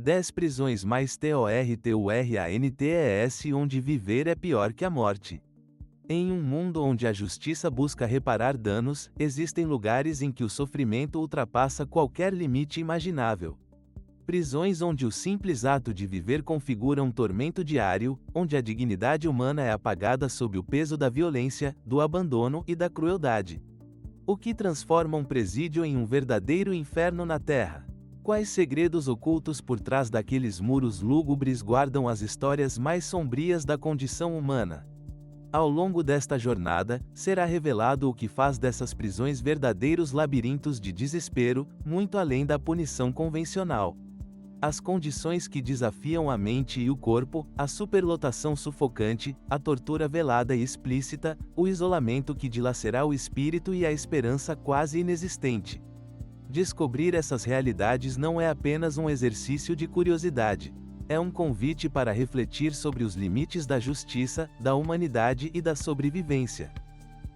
10 prisões mais torturantes onde viver é pior que a morte. Em um mundo onde a justiça busca reparar danos, existem lugares em que o sofrimento ultrapassa qualquer limite imaginável. Prisões onde o simples ato de viver configura um tormento diário, onde a dignidade humana é apagada sob o peso da violência, do abandono e da crueldade. O que transforma um presídio em um verdadeiro inferno na Terra? Quais segredos ocultos por trás daqueles muros lúgubres guardam as histórias mais sombrias da condição humana? Ao longo desta jornada, será revelado o que faz dessas prisões verdadeiros labirintos de desespero, muito além da punição convencional. As condições que desafiam a mente e o corpo, a superlotação sufocante, a tortura velada e explícita, o isolamento que dilacerá o espírito e a esperança quase inexistente. Descobrir essas realidades não é apenas um exercício de curiosidade. É um convite para refletir sobre os limites da justiça, da humanidade e da sobrevivência.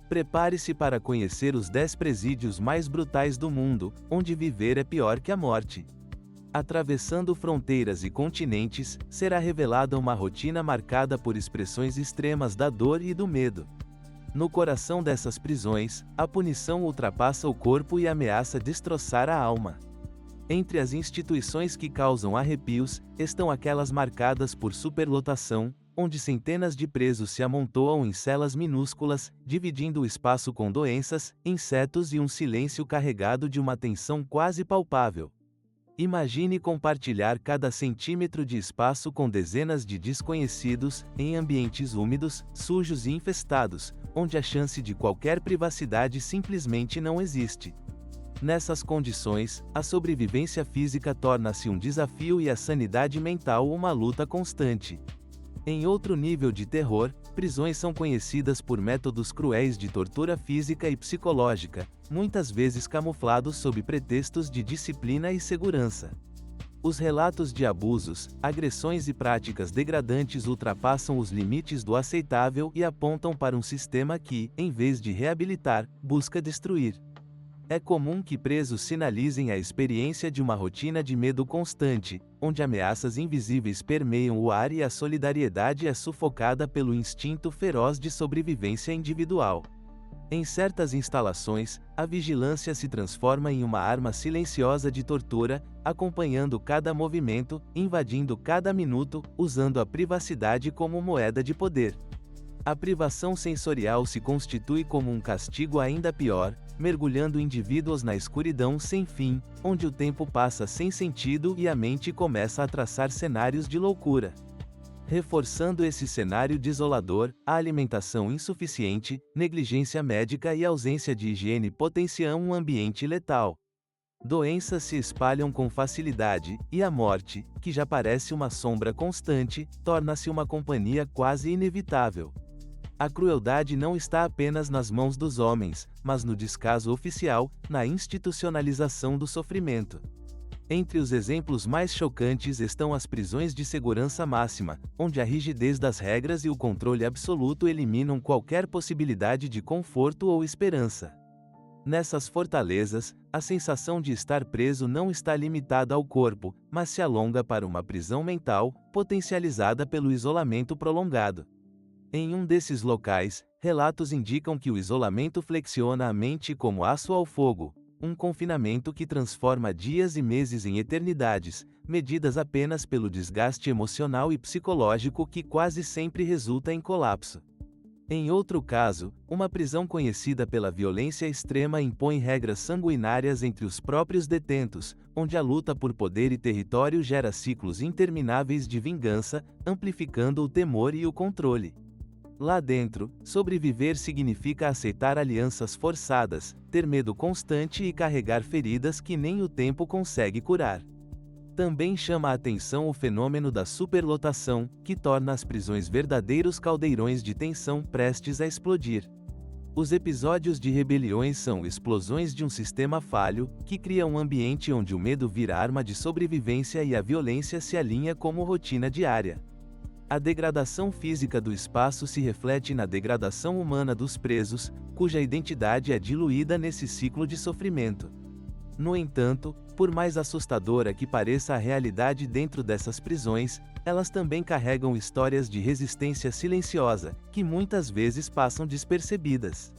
Prepare-se para conhecer os 10 presídios mais brutais do mundo, onde viver é pior que a morte. Atravessando fronteiras e continentes, será revelada uma rotina marcada por expressões extremas da dor e do medo. No coração dessas prisões, a punição ultrapassa o corpo e ameaça destroçar a alma. Entre as instituições que causam arrepios, estão aquelas marcadas por superlotação, onde centenas de presos se amontoam em celas minúsculas, dividindo o espaço com doenças, insetos e um silêncio carregado de uma tensão quase palpável. Imagine compartilhar cada centímetro de espaço com dezenas de desconhecidos, em ambientes úmidos, sujos e infestados, onde a chance de qualquer privacidade simplesmente não existe. Nessas condições, a sobrevivência física torna-se um desafio e a sanidade mental uma luta constante. Em outro nível de terror, prisões são conhecidas por métodos cruéis de tortura física e psicológica, muitas vezes camuflados sob pretextos de disciplina e segurança. Os relatos de abusos, agressões e práticas degradantes ultrapassam os limites do aceitável e apontam para um sistema que, em vez de reabilitar, busca destruir. É comum que presos sinalizem a experiência de uma rotina de medo constante, onde ameaças invisíveis permeiam o ar e a solidariedade é sufocada pelo instinto feroz de sobrevivência individual. Em certas instalações, a vigilância se transforma em uma arma silenciosa de tortura, acompanhando cada movimento, invadindo cada minuto, usando a privacidade como moeda de poder. A privação sensorial se constitui como um castigo ainda pior, mergulhando indivíduos na escuridão sem fim, onde o tempo passa sem sentido e a mente começa a traçar cenários de loucura. Reforçando esse cenário desolador, a alimentação insuficiente, negligência médica e ausência de higiene potenciam um ambiente letal. Doenças se espalham com facilidade, e a morte, que já parece uma sombra constante, torna-se uma companhia quase inevitável. A crueldade não está apenas nas mãos dos homens, mas no descaso oficial, na institucionalização do sofrimento. Entre os exemplos mais chocantes estão as prisões de segurança máxima, onde a rigidez das regras e o controle absoluto eliminam qualquer possibilidade de conforto ou esperança. Nessas fortalezas, a sensação de estar preso não está limitada ao corpo, mas se alonga para uma prisão mental, potencializada pelo isolamento prolongado. Em um desses locais, relatos indicam que o isolamento flexiona a mente como aço ao fogo, um confinamento que transforma dias e meses em eternidades, medidas apenas pelo desgaste emocional e psicológico que quase sempre resulta em colapso. Em outro caso, uma prisão conhecida pela violência extrema impõe regras sanguinárias entre os próprios detentos, onde a luta por poder e território gera ciclos intermináveis de vingança, amplificando o temor e o controle. Lá dentro, sobreviver significa aceitar alianças forçadas, ter medo constante e carregar feridas que nem o tempo consegue curar. Também chama a atenção o fenômeno da superlotação, que torna as prisões verdadeiros caldeirões de tensão prestes a explodir. Os episódios de rebeliões são explosões de um sistema falho, que cria um ambiente onde o medo vira arma de sobrevivência e a violência se alinha como rotina diária. A degradação física do espaço se reflete na degradação humana dos presos, cuja identidade é diluída nesse ciclo de sofrimento. No entanto, Por mais assustadora que pareça a realidade dentro dessas prisões, elas também carregam histórias de resistência silenciosa, que muitas vezes passam despercebidas.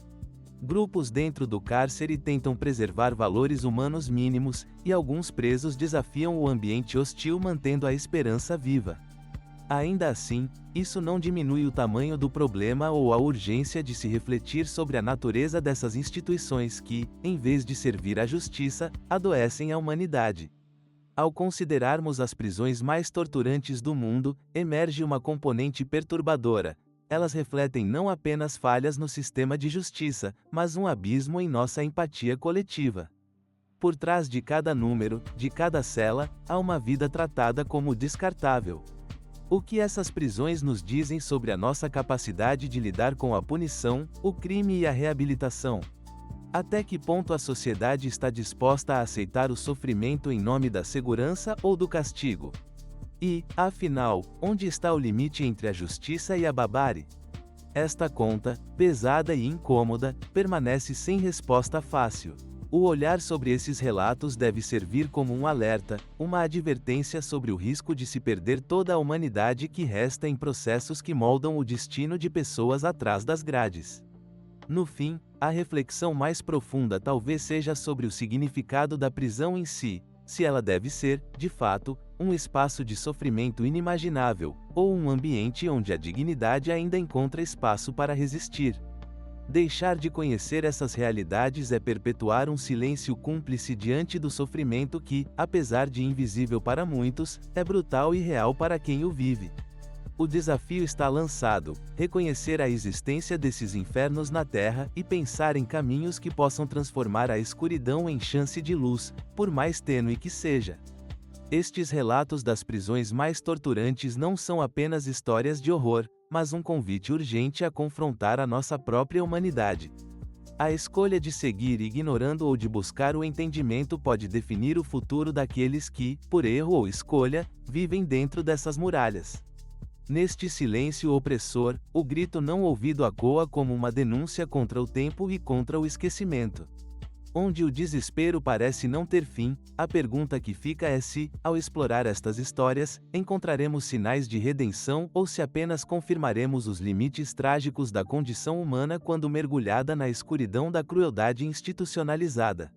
Grupos dentro do cárcere tentam preservar valores humanos mínimos, e alguns presos desafiam o ambiente hostil mantendo a esperança viva. Ainda assim, isso não diminui o tamanho do problema ou a urgência de se refletir sobre a natureza dessas instituições que, em vez de servir à justiça, adoecem a humanidade. Ao considerarmos as prisões mais torturantes do mundo, emerge uma componente perturbadora. Elas refletem não apenas falhas no sistema de justiça, mas um abismo em nossa empatia coletiva. Por trás de cada número, de cada cela, há uma vida tratada como descartável. O que essas prisões nos dizem sobre a nossa capacidade de lidar com a punição, o crime e a reabilitação? Até que ponto a sociedade está disposta a aceitar o sofrimento em nome da segurança ou do castigo? E, afinal, onde está o limite entre a justiça e a barbárie? Esta conta, pesada e incômoda, permanece sem resposta fácil. O olhar sobre esses relatos deve servir como um alerta, uma advertência sobre o risco de se perder toda a humanidade que resta em processos que moldam o destino de pessoas atrás das grades. No fim, a reflexão mais profunda talvez seja sobre o significado da prisão em si, se ela deve ser, de fato, um espaço de sofrimento inimaginável, ou um ambiente onde a dignidade ainda encontra espaço para resistir. Deixar de conhecer essas realidades é perpetuar um silêncio cúmplice diante do sofrimento que, apesar de invisível para muitos, é brutal e real para quem o vive. O desafio está lançado: reconhecer a existência desses infernos na Terra e pensar em caminhos que possam transformar a escuridão em chance de luz, por mais tênue que seja. Estes relatos das prisões mais torturantes não são apenas histórias de horror, mas um convite urgente a confrontar a nossa própria humanidade. A escolha de seguir ignorando ou de buscar o entendimento pode definir o futuro daqueles que, por erro ou escolha, vivem dentro dessas muralhas. Neste silêncio opressor, o grito não ouvido ecoa como uma denúncia contra o tempo e contra o esquecimento. Onde o desespero parece não ter fim, a pergunta que fica é se, ao explorar estas histórias, encontraremos sinais de redenção ou se apenas confirmaremos os limites trágicos da condição humana quando mergulhada na escuridão da crueldade institucionalizada.